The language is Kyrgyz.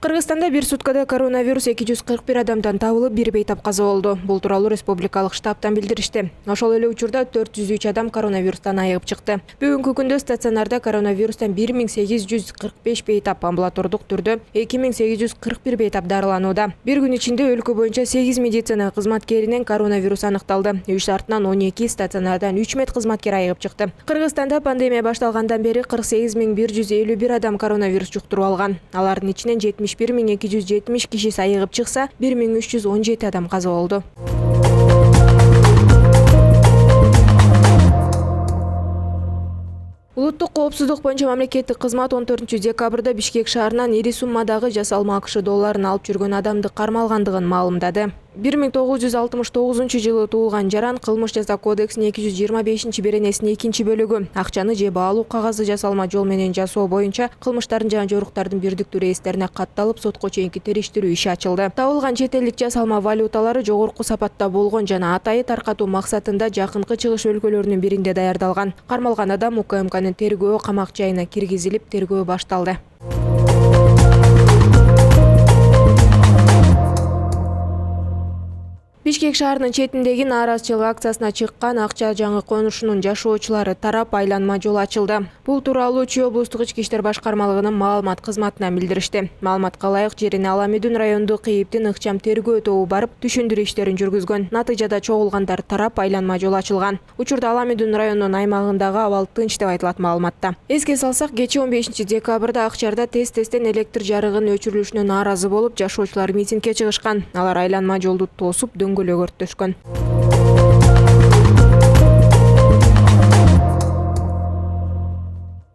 Кыргызстанда бир суткада коронавирус 241 адамдан табылып, бир бейтап каза болду. Бул тууралуу республикалык штабтан билдиришти. Ошол эле учурда 403 адам коронавирустан айыгып чыкты. Бүгүнкү күндө стационарда коронавирустан 1845 бейтап, амбулатордук түрдө 2841 бейтап дарыланууда. Бир күн ичинде өлкө боюнча 8 медицина кызматкеринен коронавирус анықталды. Үй шартынан 12 стационардан 3 медкызматкер айыгып чыкты. Кыргызстанда пандемия башталгандан бери 48151 адам коронавирус жуктуруп алган. Алардын ичинен 71270 киши айыгып чыкса, 1317 адам каза болду. Улуттук коопсуздук боюнча мамлекеттик кызмат 14 декабрда Бишкек шаарынан ири суммадагы жасалма АКШ долларын алып жүргөн адамды кармалгандыгын маалымдады. 1969 жылы туулган Жаран кылмыш жаза кодексинин 225-беренесинин 2-бөлүгү акчаны же баалуу кагазды жасалма жол менен жасоо боюнча кылмыштардын жана жоруктардын бирдиктүү реестерине катталып, сотко чейинки териштирүү иши ачылды. Табылган чет элдик жасалма валюталары жогорку сапатта болгон жана атайы таркатуу максатында жакынкы чыгыш өлкөлөрүнүн биринде даярдалган. Кармалган адам УКМКнын тергөө камак жайына киргизилип, тергөө башталды. Бишкек шаарынын четиндеги нааразычылык акциясына чыккан Акча жаңы конушунун жашоочулары тарап айланма жол ачылды. Бул тууралуу Чүй облустук ички иштер башкармалыгынын маалымат кызматынан билдиришти. Маалыматка ылайык, жерине Аламүдүн райондук ийиптин ыкчам тергөө тобу барып түшүндүрүү иштерин жүргүзгөн. Натыйжада чогулгандар тарап айланма жол ачылган. Учурда Аламүдүн районунун аймагындагы абал тынч деп айтылат маалыматта. Эске салсак, кечээ 15 декабрда Акчарда тез-тезден электр жарыгынын өчүрүлүшүнө нааразы болуп, жашоочулар митингге чыгышкан. Алар айланма жолду тосуп дөңгөлөк өрттөшкөн.